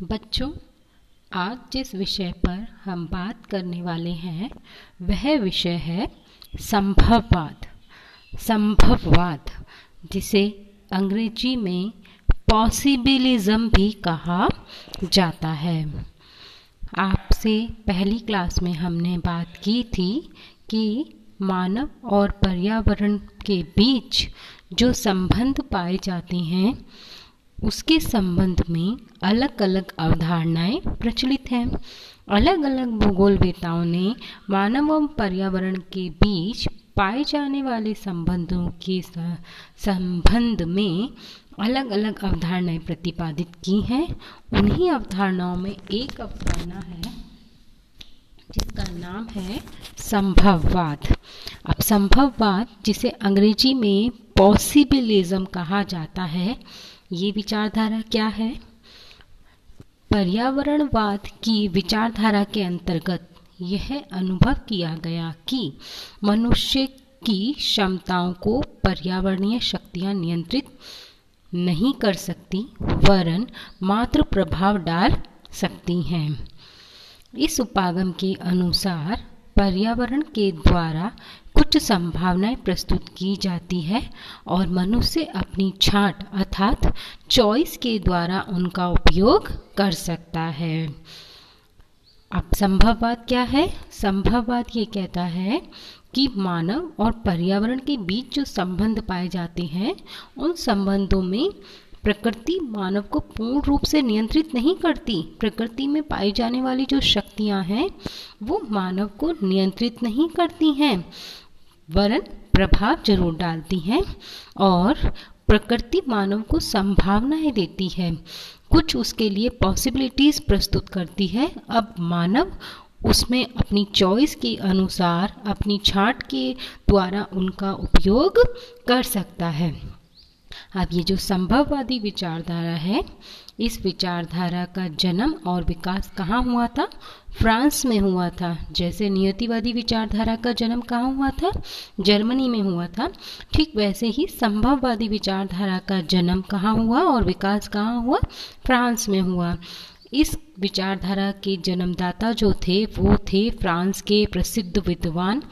बच्चों, आज जिस विषय पर हम बात करने वाले हैं वह विषय है संभववाद। संभववाद जिसे अंग्रेजी में पॉसिबिलिज्म भी कहा जाता है। आपसे पहली क्लास में हमने बात की थी कि मानव और पर्यावरण के बीच जो संबंध पाए जाते हैं उसके संबंध में अलग अलग अवधारणाएं प्रचलित हैं। अलग अलग भूगोलवेताओं ने मानव और पर्यावरण के बीच पाए जाने वाले संबंधों के संबंध में अलग अलग अवधारणाएं प्रतिपादित की हैं। उन्हीं अवधारणाओं में एक अवधारणा है जिसका नाम है संभववाद। अब संभववाद जिसे अंग्रेजी में पॉसिबिलिज्म कहा जाता है, ये विचारधारा क्या है? पर्यावरणवाद की विचारधारा के अंतर्गत यह अनुभव किया गया कि मनुष्य की क्षमताओं को पर्यावरणीय शक्तियां नियंत्रित नहीं कर सकती, वरन मात्र प्रभाव डाल सकती हैं। इस उपागम के अनुसार पर्यावरण के द्वारा कुछ संभावनाएं प्रस्तुत की जाती है और मनुष्य अपनी छांट अर्थात चॉइस के द्वारा उनका उपयोग कर सकता है। अब संभववाद क्या है? संभववाद ये कहता है कि मानव और पर्यावरण के बीच जो संबंध पाए जाते हैं उन संबंधों में प्रकृति मानव को पूर्ण रूप से नियंत्रित नहीं करती। प्रकृति में पाई जाने वाली जो शक्तियां हैं वो मानव को नियंत्रित नहीं करती हैं, वरन प्रभाव जरूर डालती हैं और प्रकृति मानव को संभावनाएं देती है, कुछ उसके लिए पॉसिबिलिटीज प्रस्तुत करती है। अब मानव उसमें अपनी चॉइस के अनुसार अपनी छांट के द्वारा उनका उपयोग कर सकता है। अब ये जो संभववादी विचारधारा है, इस विचारधारा का जन्म और विकास कहाँ हुआ था? फ्रांस में हुआ था। जैसे नियतिवादी विचारधारा का जन्म कहाँ हुआ था? जर्मनी में हुआ था। ठीक वैसे ही संभववादी विचारधारा का जन्म कहाँ हुआ और विकास कहाँ हुआ? फ्रांस में हुआ। इस विचारधारा के जन्मदाता जो थे वो थे फ्रांस के प्रसिद्ध विद्वान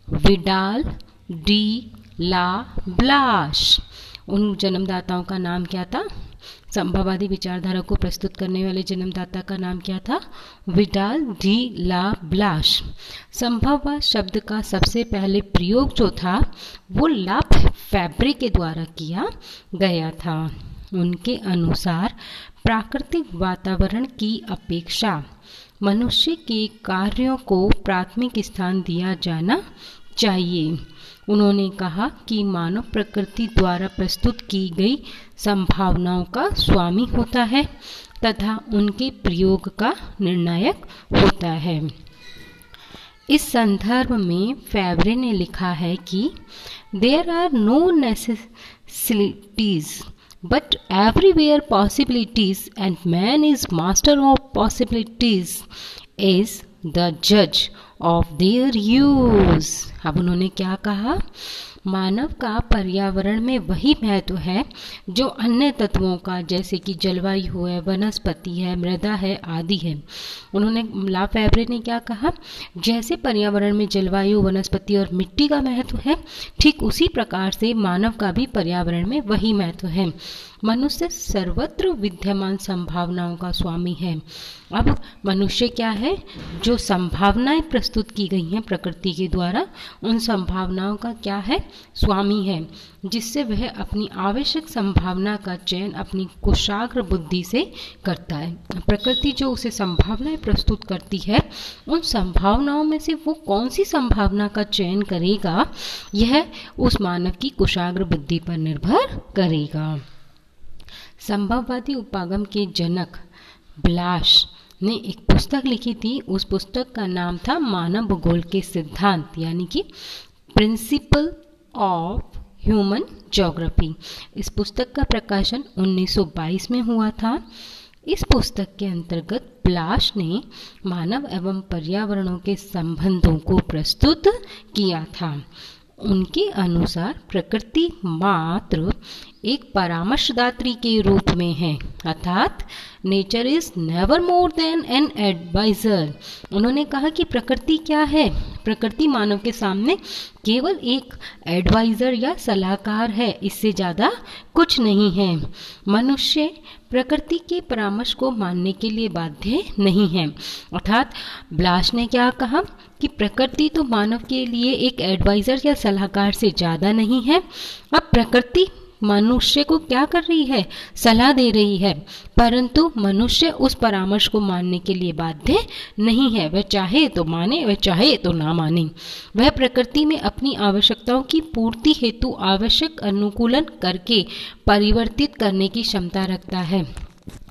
विडाल डी ला ब्लाश। उन जन्मदाताओं का नाम क्या था? संभववादी विचारधारा को प्रस्तुत करने वाले जन्मदाता का नाम क्या था? Vidal de la Blache. संभववाद शब्द का सबसे पहले प्रयोग जो था वो ला फैब्रे के द्वारा किया गया था। उनके अनुसार प्राकृतिक वातावरण की अपेक्षा मनुष्य के कार्यों को प्राथमिक स्थान दिया जाना चाहिए। उन्होंने कहा कि मानव प्रकृति द्वारा प्रस्तुत की गई संभावनाओं का स्वामी होता है तथा उनके प्रयोग का निर्णायक होता है। इस संदर्भ में फैब्रे ने लिखा है कि there are no necessities but everywhere possibilities and man is master of possibilities is the judge of their use। अब उन्होंने क्या कहा? मानव का पर्यावरण में वही महत्व है जो अन्य तत्वों का, जैसे कि जलवायु है, वनस्पति है, मृदा है आदि है। उन्होंने ला फैब्रे ने क्या कहा? जैसे पर्यावरण में जलवायु, वनस्पति और मिट्टी का महत्व है, ठीक उसी प्रकार से मानव का भी पर्यावरण में वही महत्व है। मनुष्य सर्वत्र विद्यमान संभावनाओं का स्वामी है। अब मनुष्य क्या है? जो संभावनाएं प्रस्तुत की गई हैं प्रकृति के द्वारा, उन संभावनाओं का क्या है? स्वामी है, जिससे वह अपनी आवश्यक संभावना का चयन अपनी कुशाग्र बुद्धि से करता है। प्रकृति जो उसे संभावनाएं प्रस्तुत करती है, उन संभावनाओं में से वो कौन सी संभावना का चयन करेगा, यह उस मानव की कुशाग्र बुद्धि पर निर्भर करेगा। संभववादी उपागम के जनक ब्लाश ने एक पुस्तक लिखी थी। उस पुस्तक का नाम था मानव भूगोल के सिद्धांत, यानी कि प्रिंसिपल ऑफ ह्यूमन ज्योग्राफी। इस पुस्तक का प्रकाशन 1922 में हुआ था। इस पुस्तक के अंतर्गत ब्लाश ने मानव एवं पर्यावरणों के संबंधों को प्रस्तुत किया था। उनके अनुसार प्रकृति मात्र एक परामर्शदात्री के रूप में है, अर्थात nature is never more than an adviser. उन्होंने कहा कि प्रकृति क्या है? प्रकृति मानव के सामने केवल एक एडवाइजर या सलाहकार है, इससे ज़्यादा कुछ नहीं है। मनुष्य प्रकृति के परामर्श को मानने के लिए बाध्य नहीं है। अर्थात ब्लाश ने क्या कहा कि प्रकृति तो मानव के लिए एक एडवाइजर या सलाहकार से ज़्यादा नहीं है। अब प्रकृति मनुष्य को क्या कर रही है? सलाह दे रही है, परंतु मनुष्य उस परामर्श को मानने के लिए बाध्य नहीं है। वह चाहे तो माने, वह चाहे तो ना माने। वह प्रकृति में अपनी आवश्यकताओं की पूर्ति हेतु आवश्यक अनुकूलन करके परिवर्तित करने की क्षमता रखता है।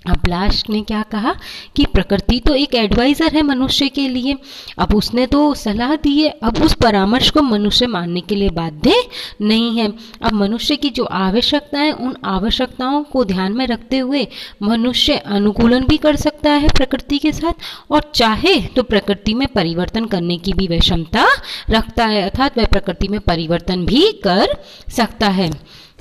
अब ब्लाश ने क्या कहा कि प्रकृति तो एक एडवाइजर है मनुष्य के लिए। अब उसने तो सलाह दी है, अब उस परामर्श को मनुष्य मानने के लिए बाध्य नहीं है। अब मनुष्य की जो आवश्यकताएं, उन आवश्यकताओं को ध्यान में रखते हुए मनुष्य अनुकूलन भी कर सकता है प्रकृति के साथ, और चाहे तो प्रकृति में परिवर्तन करने की भी वह क्षमता रखता है। अर्थात वह प्रकृति में परिवर्तन भी कर सकता है।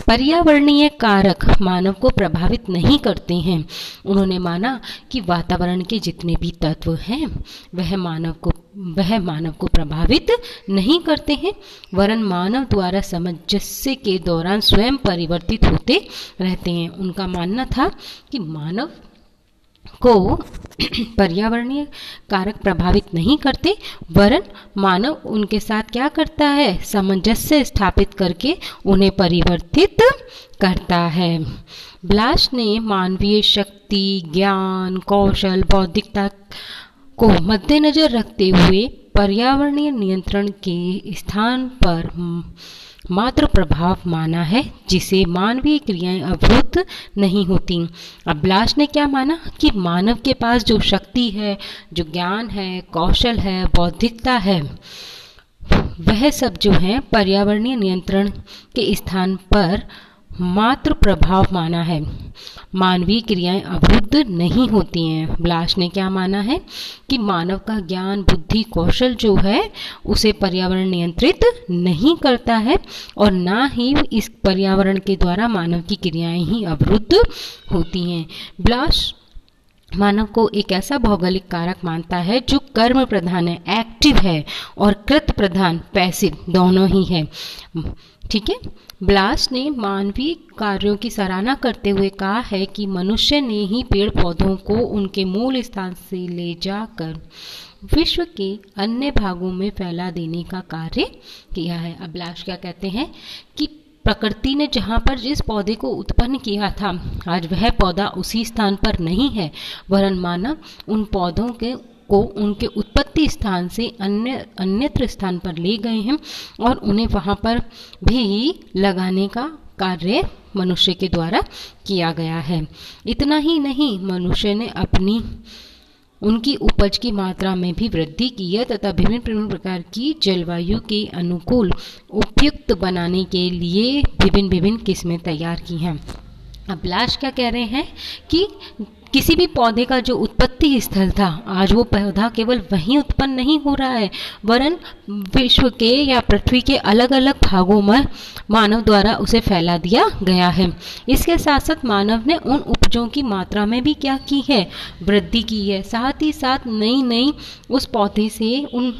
पर्यावरणीय कारक मानव को प्रभावित नहीं करते हैं। उन्होंने माना कि वातावरण के जितने भी तत्व हैं वह मानव को प्रभावित नहीं करते हैं, वरन मानव द्वारा सामंजस्य के दौरान स्वयं परिवर्तित होते रहते हैं। उनका मानना था कि मानव को पर्यावरणीय कारक प्रभावित नहीं करते, वरन मानव उनके साथ क्या करता है? सामंजस्य स्थापित करके उन्हें परिवर्तित करता है। ब्लाश ने मानवीय शक्ति, ज्ञान, कौशल, बौद्धिकता को मद्देनजर रखते हुए पर्यावरणीय नियंत्रण के स्थान पर मात्र प्रभाव माना है, जिसे मानवीय क्रियाएं अवरुद्ध नहीं होती। अब ब्लाश ने क्या माना कि मानव के पास जो शक्ति है, जो ज्ञान है, कौशल है, बौद्धिकता है, वह सब जो है पर्यावरणीय नियंत्रण के स्थान पर मात्र प्रभाव माना है, मानवीय क्रियाएं अवरुद्ध नहीं होती हैं। ब्लाश ने क्या माना है कि मानव का ज्ञान, बुद्धि, कौशल जो है उसे पर्यावरण नियंत्रित नहीं करता है, और ना ही इस पर्यावरण के द्वारा मानव की क्रियाएं ही अवरुद्ध होती हैं। ब्लाश मानव को एक ऐसा भौगोलिक कारक मानता है जो कर्म प्रधान है, एक्टिव है, और कृत प्रधान, पैसिव, दोनों ही है। ठीक है। ब्लाश ने मानवीय कार्यों की सराहना करते हुए कहा है कि मनुष्य ने ही पेड़ पौधों को उनके मूल स्थान से ले जाकर विश्व के अन्य भागों में फैला देने का कार्य किया है। अब ब्लाश क्या कहते हैं कि प्रकृति ने जहाँ पर जिस पौधे को उत्पन्न किया था, आज वह पौधा उसी स्थान पर नहीं है, वरन मानव उन पौधों को उनके उत्पत्ति स्थान से अन्यत्र स्थान पर ले गए हैं, और उन्हें वहाँ पर भी लगाने का कार्य मनुष्य के द्वारा किया गया है। इतना ही नहीं, मनुष्य ने उनकी उपज की मात्रा में भी वृद्धि की है तथा विभिन्न प्रकार की जलवायु के अनुकूल उपयुक्त बनाने के लिए विभिन्न किस्में तैयार की हैं। अब ब्लाश क्या कह रहे हैं कि किसी भी पौधे का जो उत्पत्ति स्थल था, आज वो पौधा केवल वहीं उत्पन्न नहीं हो रहा है, वरन विश्व के या पृथ्वी के अलग अलग भागों में मानव द्वारा उसे फैला दिया गया है। इसके साथ साथ मानव ने उन उपजों की मात्रा में भी क्या की है? वृद्धि की है। साथ ही साथ नई उस पौधे से उन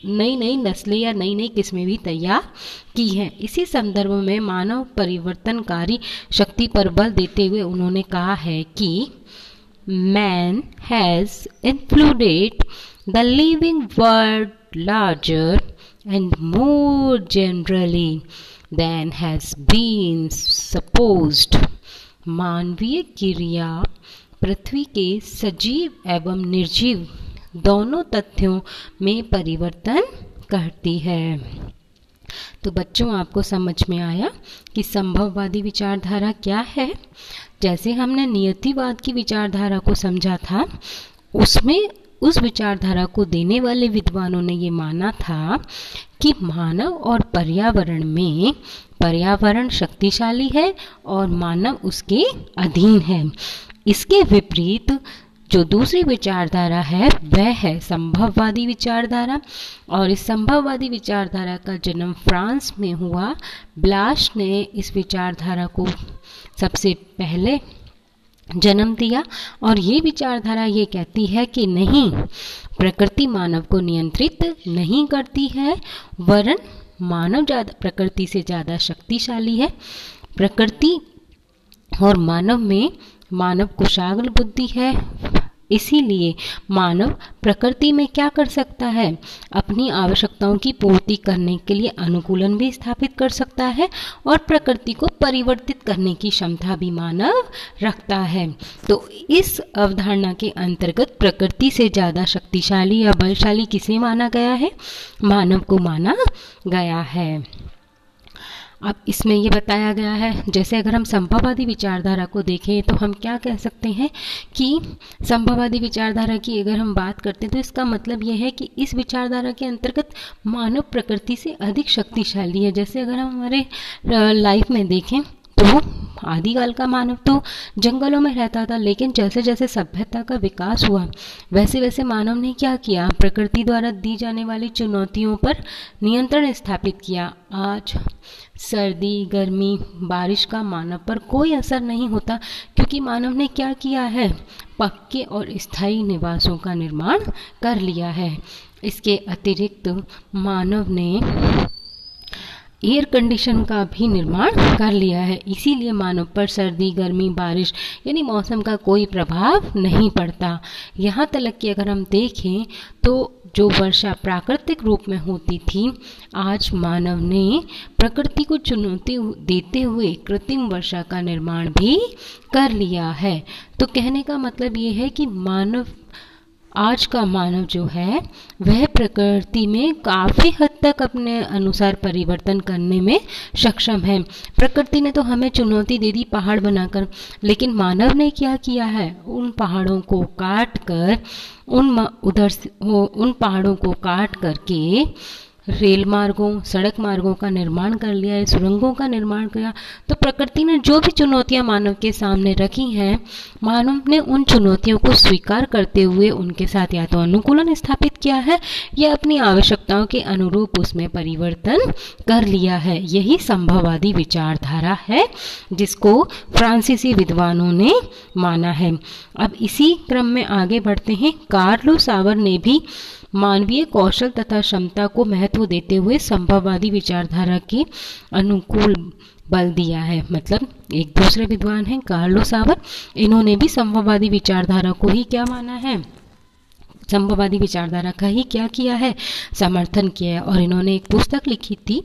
नई नस्लें या नई किस्में भी तैयार की हैं। इसी संदर्भ में मानव परिवर्तनकारी शक्ति पर बल देते हुए उन्होंने कहा है कि man has influenced the living world larger and more generally than has been supposed। मानवीय क्रिया पृथ्वी के सजीव एवं निर्जीव दोनों तथ्यों में परिवर्तन करती है। तो बच्चों, आपको समझ में आया कि संभववादी विचारधारा क्या है? जैसे हमने नियतिवाद की विचारधारा को समझा था, उसमें उस विचारधारा को देने वाले विद्वानों ने ये माना था कि मानव और पर्यावरण शक्तिशाली है और मानव उसके अधीन है। इसके विपरीत जो दूसरी विचारधारा है वह है संभववादी विचारधारा, और इस संभववादी विचारधारा का जन्म फ्रांस में हुआ। ब्लाश ने इस विचारधारा को सबसे पहले जन्म दिया। और ये विचारधारा ये कहती है कि नहीं, प्रकृति मानव को नियंत्रित नहीं करती है, वरन मानव प्रकृति से ज़्यादा शक्तिशाली है। प्रकृति और मानव में मानव कुशाग्र बुद्धि है, इसीलिए मानव प्रकृति में क्या कर सकता है, अपनी आवश्यकताओं की पूर्ति करने के लिए अनुकूलन भी स्थापित कर सकता है और प्रकृति को परिवर्तित करने की क्षमता भी मानव रखता है। तो इस अवधारणा के अंतर्गत प्रकृति से ज़्यादा शक्तिशाली या बलशाली किसे माना गया है, मानव को माना गया है। अब इसमें ये बताया गया है, जैसे अगर हम संभववादी विचारधारा को देखें तो हम क्या कह सकते हैं कि संभववादी विचारधारा की अगर हम बात करते हैं तो इसका मतलब ये है कि इस विचारधारा के अंतर्गत मानव प्रकृति से अधिक शक्तिशाली है। जैसे अगर हम हमारे लाइफ में देखें तो आदिकाल का मानव तो जंगलों में रहता था, लेकिन जैसे जैसे सभ्यता का विकास हुआ वैसे वैसे मानव ने क्या किया, प्रकृति द्वारा दी जाने वाली चुनौतियों पर नियंत्रण स्थापित किया। आज सर्दी, गर्मी, बारिश का मानव पर कोई असर नहीं होता, क्योंकि मानव ने क्या किया है, पक्के और स्थायी निवासों का निर्माण कर लिया है। इसके अतिरिक्त मानव ने एयर कंडीशन का भी निर्माण कर लिया है, इसीलिए मानव पर सर्दी, गर्मी, बारिश यानी मौसम का कोई प्रभाव नहीं पड़ता। यहाँ तक कि अगर हम देखें तो जो वर्षा प्राकृतिक रूप में होती थी, आज मानव ने प्रकृति को चुनौती देते हुए कृत्रिम वर्षा का निर्माण भी कर लिया है। तो कहने का मतलब ये है कि आज का मानव जो है वह प्रकृति में काफ़ी हद तक अपने अनुसार परिवर्तन करने में सक्षम है। प्रकृति ने तो हमें चुनौती दे दी पहाड़ बनाकर, लेकिन मानव ने क्या किया है, उन पहाड़ों को काट कर उन पहाड़ों को काट करके रेल मार्गों, सड़क मार्गों का निर्माण कर लिया है, सुरंगों का निर्माण किया। तो प्रकृति ने जो भी चुनौतियां मानव के सामने रखी हैं, मानव ने उन चुनौतियों को स्वीकार करते हुए उनके साथ या तो अनुकूलन स्थापित किया है या अपनी आवश्यकताओं के अनुरूप उसमें परिवर्तन कर लिया है। यही संभववादी विचारधारा है जिसको फ्रांसीसी विद्वानों ने माना है। अब इसी क्रम में आगे बढ़ते हैं। कार्लो सावर ने भी मानवीय कौशल तथा क्षमता को महत्व देते हुए संभववादी विचारधारा के अनुकूल बल दिया है। मतलब एक दूसरे विद्वान हैं कार्लो सावर, इन्होंने भी संभववादी विचारधारा को ही क्या माना है, संभववादी विचारधारा का ही क्या किया है, समर्थन किया है। और इन्होंने एक पुस्तक लिखी थी,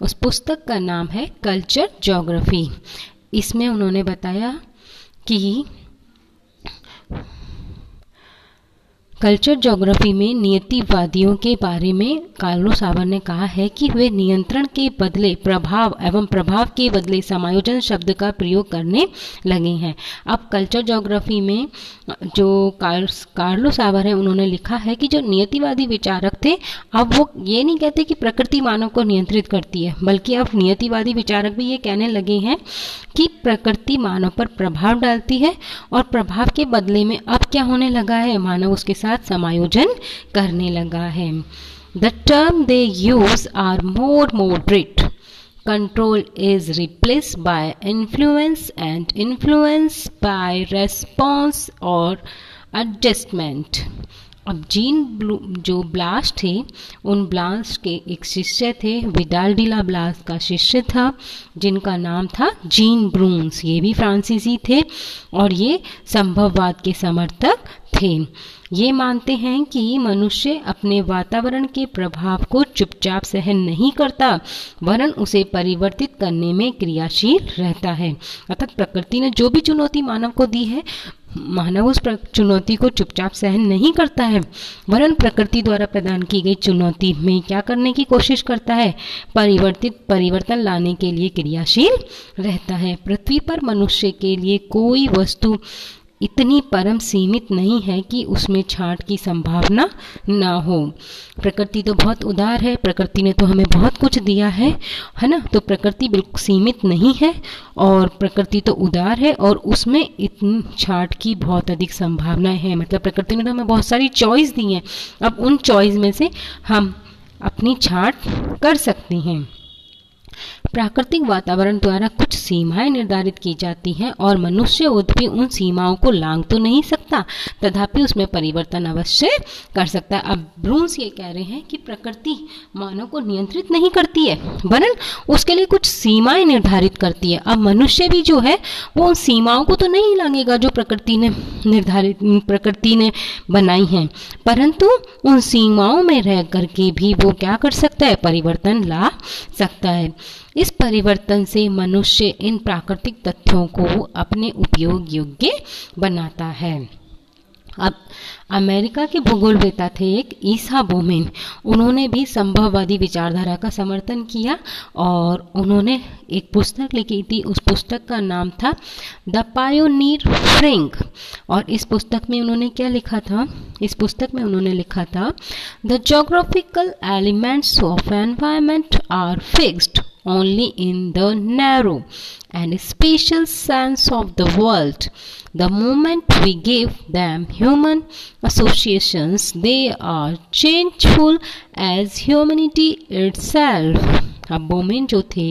उस पुस्तक का नाम है कल्चर ज्योग्राफी। इसमें उन्होंने बताया कि कल्चर ज्योग्राफी में नियतिवादियों के बारे में कार्लो सावर ने कहा है कि वे नियंत्रण के बदले प्रभाव एवं प्रभाव के बदले समायोजन शब्द का प्रयोग करने लगे हैं। अब कल्चर ज्योग्राफी में जो कार्लो सावर है उन्होंने लिखा है कि जो नियतिवादी विचारक थे, अब वो ये नहीं कहते कि प्रकृति मानव को नियंत्रित करती है, बल्कि अब नियतिवादी विचारक भी ये कहने लगे हैं कि प्रकृति मानव पर प्रभाव डालती है और प्रभाव के बदले में अब क्या होने लगा है, मानव उसके साथ समायोजन करने लगा है। The term they use are more moderate. Control is replaced by influence and influence by response or adjustment. अब जीन जो ब्लास थे, उन ब्लास के एक शिष्य थे, विडाल डी ला ब्लास का शिष्य था जिनका नाम था जीन ब्रून्स। ये भी फ्रांसीसी थे और ये संभववाद के समर्थक थे। ये मानते हैं कि मनुष्य अपने वातावरण के प्रभाव को चुपचाप सहन नहीं करता, वरन उसे परिवर्तित करने में क्रियाशील रहता है। अर्थात प्रकृति ने जो भी चुनौती मानव को दी है, मानव उस चुनौती को चुपचाप सहन नहीं करता है, वरन प्रकृति द्वारा प्रदान की गई चुनौती में क्या करने की कोशिश करता है, परिवर्तन लाने के लिए क्रियाशील रहता है। पृथ्वी पर मनुष्य के लिए कोई वस्तु इतनी परम सीमित नहीं है कि उसमें छांट की संभावना ना हो। प्रकृति तो बहुत उदार है, प्रकृति ने तो हमें बहुत कुछ दिया है ना। तो प्रकृति बिल्कुल सीमित नहीं है और प्रकृति तो उदार है और उसमें इतनी छांट की बहुत अधिक संभावनाएं हैं। मतलब प्रकृति ने तो हमें बहुत सारी चॉइस दी हैं, अब उन चॉइस में से हम अपनी छांट कर सकते हैं। प्राकृतिक वातावरण द्वारा कुछ सीमाएं निर्धारित की जाती हैं और मनुष्य भी उन सीमाओं को लांघ तो नहीं सकता, तथापि उसमें परिवर्तन अवश्य कर सकता है। अब ब्रून्स ये कह रहे हैं कि प्रकृति मानव को नियंत्रित नहीं करती है, वरन उसके लिए कुछ सीमाएं निर्धारित करती है। अब मनुष्य भी जो है वो उन सीमाओं को तो नहीं लांघेगा जो प्रकृति ने बनाई हैं, परंतु उन सीमाओं में रह करके भी वो क्या कर सकता है, परिवर्तन ला सकता है। इस परिवर्तन से मनुष्य इन प्राकृतिक तथ्यों को अपने उपयोग योग्य बनाता है। अब अमेरिका के भूगोलवेत्ता थे एक ईसा बोमेन, उन्होंने भी संभववादी विचारधारा का समर्थन किया और उन्होंने एक पुस्तक लिखी थी। उस पुस्तक का नाम था द पायोनियर फ्रेंक। और इस पुस्तक में उन्होंने क्या लिखा था, इस पुस्तक में उन्होंने लिखा था the geographical elements of environment are fixed only in the narrow and spatial sense of the world. The moment we give them human associations, they are changeful as humanity itself. अब बोमेन जो थे,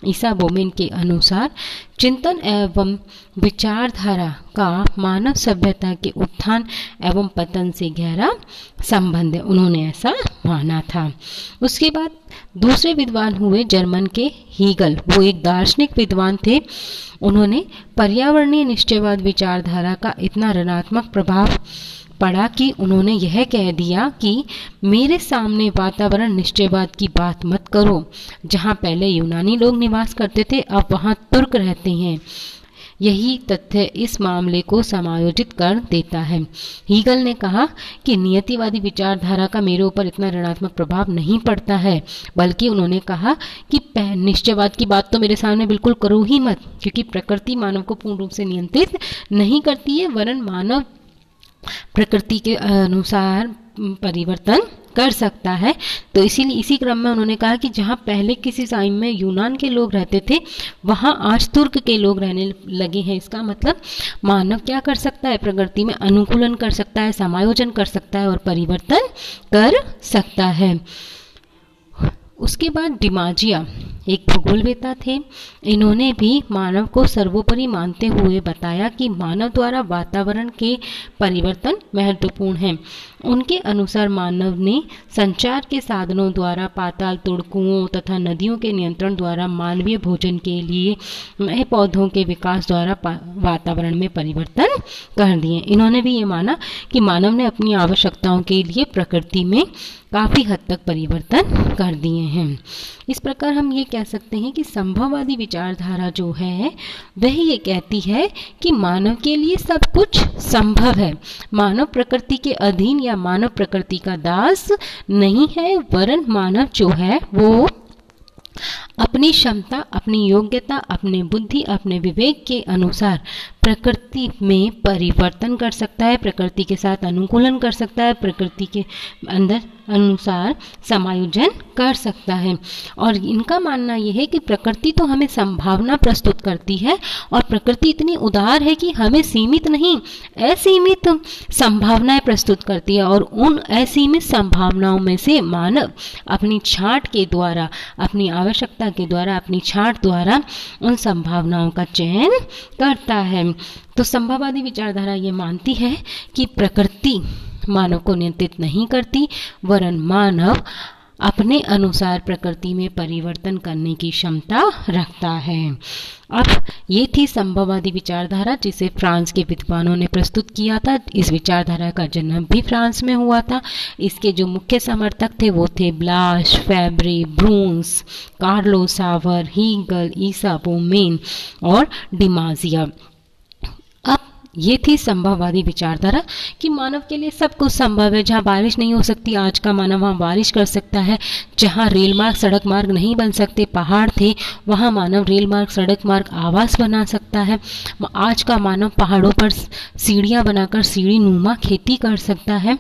ईसा बोमेन के अनुसार चिंतन एवं विचारधारा का मानव सभ्यता के उत्थान एवं पतन से गहरा संबंध है, उन्होंने ऐसा माना था। उसके बाद दूसरे विद्वान हुए जर्मन के हीगल, वो एक दार्शनिक विद्वान थे। उन्होंने पर्यावरणीय निश्चयवाद विचारधारा का इतना ऋणात्मक प्रभाव पड़ा कि उन्होंने यह कह दिया कि मेरे सामने वातावरण निश्चयवाद की बात मत करो। जहाँ पहले यूनानी लोग निवास करते थे, अब वहाँ तुर्क रहते हैं। यही तथ्य इस मामले को समायोजित कर देता है। हीगल ने कहा कि नियतिवादी विचारधारा का मेरे ऊपर इतना ऋणात्मक प्रभाव नहीं पड़ता है, बल्कि उन्होंने कहा कि निश्चयवाद की बात तो मेरे सामने बिल्कुल करो ही मत, क्योंकि प्रकृति मानव को पूर्ण रूप से नियंत्रित नहीं करती है, वरन मानव प्रकृति के अनुसार परिवर्तन कर सकता है। तो इसीलिए इसी क्रम में उन्होंने कहा कि जहाँ पहले किसी टाइम में यूनान के लोग रहते थे, वहाँ आज तुर्क के लोग रहने लगे हैं। इसका मतलब मानव क्या कर सकता है, प्रकृति में अनुकूलन कर सकता है, समायोजन कर सकता है और परिवर्तन कर सकता है। उसके बाद डिमाजिया एक भूगोलवेत्ता थे। इन्होंने भी मानव को सर्वोपरि मानते हुए बताया कि मानव द्वारा वातावरण के परिवर्तन महत्वपूर्ण हैं। उनके अनुसार मानव ने संचार के साधनों द्वारा, पाताल तोड़ कुओं तथा नदियों के नियंत्रण द्वारा, मानवीय भोजन के लिए नए पौधों के विकास द्वारा वातावरण में परिवर्तन कर दिए। इन्होंने भी ये माना कि मानव ने अपनी आवश्यकताओं के लिए प्रकृति में काफ़ी हद तक परिवर्तन कर दिए हैं। इस प्रकार हम ये कह सकते हैं कि संभववादी विचारधारा जो है वह ये कहती है कि मानव के लिए सब कुछ संभव है। मानव प्रकृति के अधीन या मानव प्रकृति का दास नहीं है, वरन मानव जो है वो अपनी क्षमता, अपनी योग्यता, अपने बुद्धि, अपने विवेक के अनुसार प्रकृति में परिवर्तन कर सकता है, प्रकृति के साथ अनुकूलन कर सकता है, प्रकृति के अंदर अनुसार समायोजन कर सकता है। और इनका मानना यह है कि प्रकृति तो हमें संभावना प्रस्तुत करती है और प्रकृति इतनी उदार है कि हमें सीमित नहीं, असीमित संभावनाएं प्रस्तुत करती है और उन असीमित संभावनाओं में से मानव अपनी छांट के द्वारा, अपनी आवश्यकता के द्वारा, अपनी छांट द्वारा उन संभावनाओं का चयन करता है। तो संभववादी विचारधारा ये मानती है कि प्रकृति मानव को नियंत्रित नहीं करती, वरन मानव अपने अनुसार प्रकृति में परिवर्तन करने की क्षमता रखता है। अब ये थी संभववादी विचारधारा जिसे फ्रांस के विद्वानों ने प्रस्तुत किया था। इस विचारधारा का जन्म भी फ्रांस में हुआ था। इसके जो मुख्य समर्थक थे वो थे ब्लाश, फैब्रे, ब्रून्स, कार्लो सावर, हीगल, ईसा बोमेन और डिमाजिया। अब ये थी संभववादी विचारधारा कि मानव के लिए सब कुछ संभव है। जहाँ बारिश नहीं हो सकती, आज का मानव वहाँ बारिश कर सकता है। जहाँ रेल मार्ग, सड़क मार्ग नहीं बन सकते, पहाड़ थे, वहाँ मानव रेल मार्ग, सड़क मार्ग, आवास बना सकता है। आज का मानव पहाड़ों पर सीढ़ियाँ बनाकर सीढ़ी नुमा खेती कर सकता है।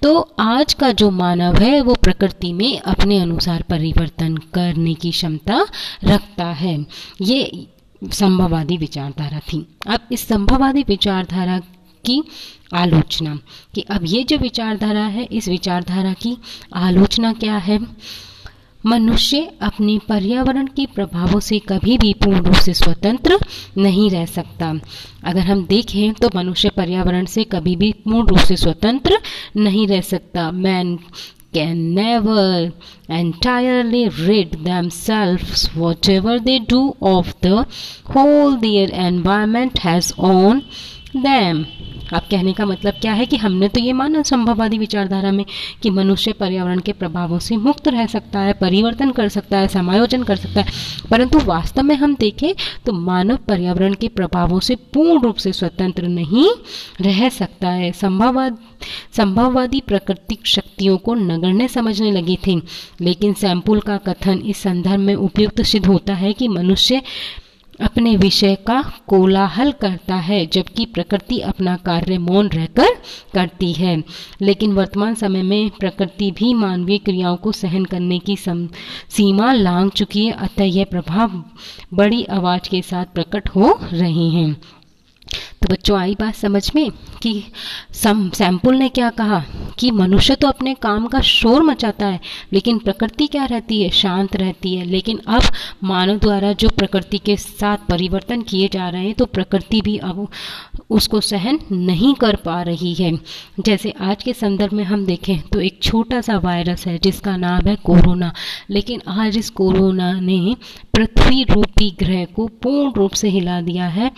तो आज का जो मानव है वो प्रकृति में अपने अनुसार परिवर्तन करने की क्षमता रखता है। ये संभववादी विचारधारा थी। अब इस संभववादी विचारधारा की आलोचना कि अब ये जो विचारधारा है, इस विचारधारा की आलोचना क्या है। मनुष्य अपने पर्यावरण के प्रभावों से कभी भी पूर्ण रूप से स्वतंत्र नहीं रह सकता। अगर हम देखें तो मनुष्य पर्यावरण से कभी भी पूर्ण रूप से स्वतंत्र नहीं रह सकता। Man can never entirely rid themselves whatever they do of the whole their environment has on them। अब कहने का मतलब क्या है कि हमने तो ये माना संभववादी विचारधारा में कि मनुष्य पर्यावरण के प्रभावों से मुक्त रह सकता है, परिवर्तन कर सकता है, समायोजन कर सकता है, परंतु वास्तव में हम देखें तो मानव पर्यावरण के प्रभावों से पूर्ण रूप से स्वतंत्र नहीं रह सकता है। संभववादी प्राकृतिक शक्तियों को नगण्य समझने लगे थे, लेकिन सैंपुल का कथन इस संदर्भ में उपयुक्त सिद्ध होता है कि मनुष्य अपने विषय का कोलाहल करता है, जबकि प्रकृति अपना कार्य मौन रहकर करती है। लेकिन वर्तमान समय में प्रकृति भी मानवीय क्रियाओं को सहन करने की सीमा लांघ चुकी है, अतः यह प्रभाव बड़ी आवाज के साथ प्रकट हो रहे हैं। तो बच्चों आई बात समझ में कि सैंपल ने क्या कहा कि मनुष्य तो अपने काम का शोर मचाता है, लेकिन प्रकृति क्या रहती है, शांत रहती है। लेकिन अब मानव द्वारा जो प्रकृति के साथ परिवर्तन किए जा रहे हैं तो प्रकृति भी अब उसको सहन नहीं कर पा रही है। जैसे आज के संदर्भ में हम देखें तो एक छोटा सा वायरस है जिसका नाम है कोरोना, लेकिन आज इस कोरोना ने पृथ्वी रूपी ग्रह को पूर्ण रूप से हिला दिया है।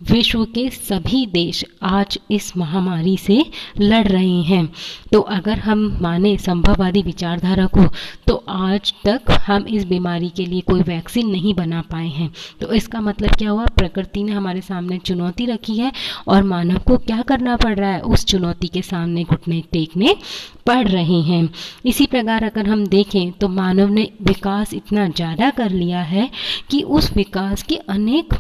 विश्व के सभी देश आज इस महामारी से लड़ रहे हैं। तो अगर हम माने संभववादी विचारधारा को तो आज तक हम इस बीमारी के लिए कोई वैक्सीन नहीं बना पाए हैं। तो इसका मतलब क्या हुआ, प्रकृति ने हमारे सामने चुनौती रखी है और मानव को क्या करना पड़ रहा है, उस चुनौती के सामने घुटने टेकने पड़ रहे हैं। इसी प्रकार अगर हम देखें तो मानव ने विकास इतना ज़्यादा कर लिया है कि उस विकास के अनेक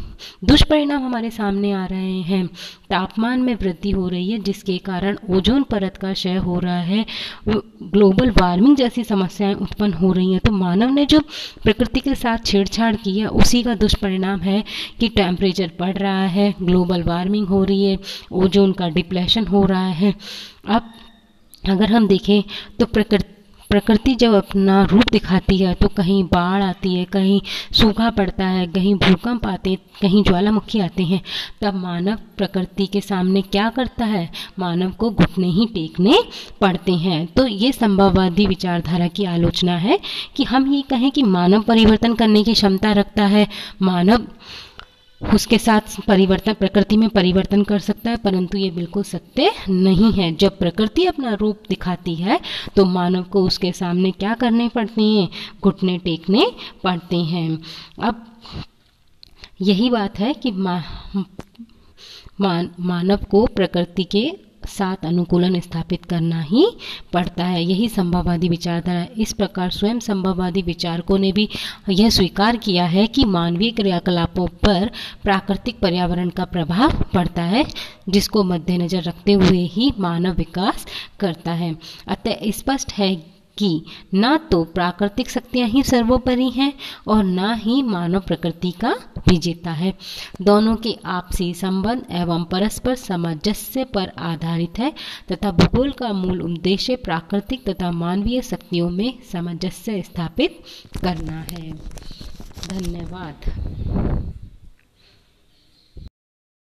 दुष्परिणाम हमारे सामने आ रहे हैं। तापमान में वृद्धि हो रही है जिसके कारण ओजोन परत का क्षय हो रहा है, ग्लोबल वार्मिंग जैसी समस्याएं उत्पन्न हो रही हैं। तो मानव ने जो प्रकृति के साथ छेड़छाड़ की है उसी का दुष्परिणाम है कि टेम्परेचर बढ़ रहा है, ग्लोबल वार्मिंग हो रही है, ओजोन का डिप्लेशन हो रहा है। अब अगर हम देखें तो प्रकृति जब अपना रूप दिखाती है तो कहीं बाढ़ आती है, कहीं सूखा पड़ता है, कहीं भूकंप आते, कहीं ज्वालामुखी आते हैं, तब मानव प्रकृति के सामने क्या करता है, मानव को घुटने ही टेकने पड़ते हैं। तो ये संभववादी विचारधारा की आलोचना है कि हम ये कहें कि मानव परिवर्तन करने की क्षमता रखता है, मानव उसके साथ प्रकृति में परिवर्तन कर सकता है, परंतु ये बिल्कुल सत्य नहीं है। जब प्रकृति अपना रूप दिखाती है तो मानव को उसके सामने क्या करने पड़ते हैं, घुटने टेकने पड़ते हैं। अब यही बात है कि मानव को प्रकृति के साथ अनुकूलन स्थापित करना ही पड़ता है। यही संभववादी विचारधारा है। इस प्रकार स्वयं संभववादी विचारकों ने भी यह स्वीकार किया है कि मानवीय क्रियाकलापों पर प्राकृतिक पर्यावरण का प्रभाव पड़ता है, जिसको मद्देनजर रखते हुए ही मानव विकास करता है। अतः स्पष्ट है कि ना तो प्राकृतिक शक्तियां ही सर्वोपरि हैं और ना ही मानव प्रकृति का विजेता है। दोनों के आपसी संबंध एवं परस्पर सामंजस्य पर आधारित है तथा भूगोल का मूल उद्देश्य प्राकृतिक तथा मानवीय शक्तियों में सामंजस्य स्थापित करना है। धन्यवाद।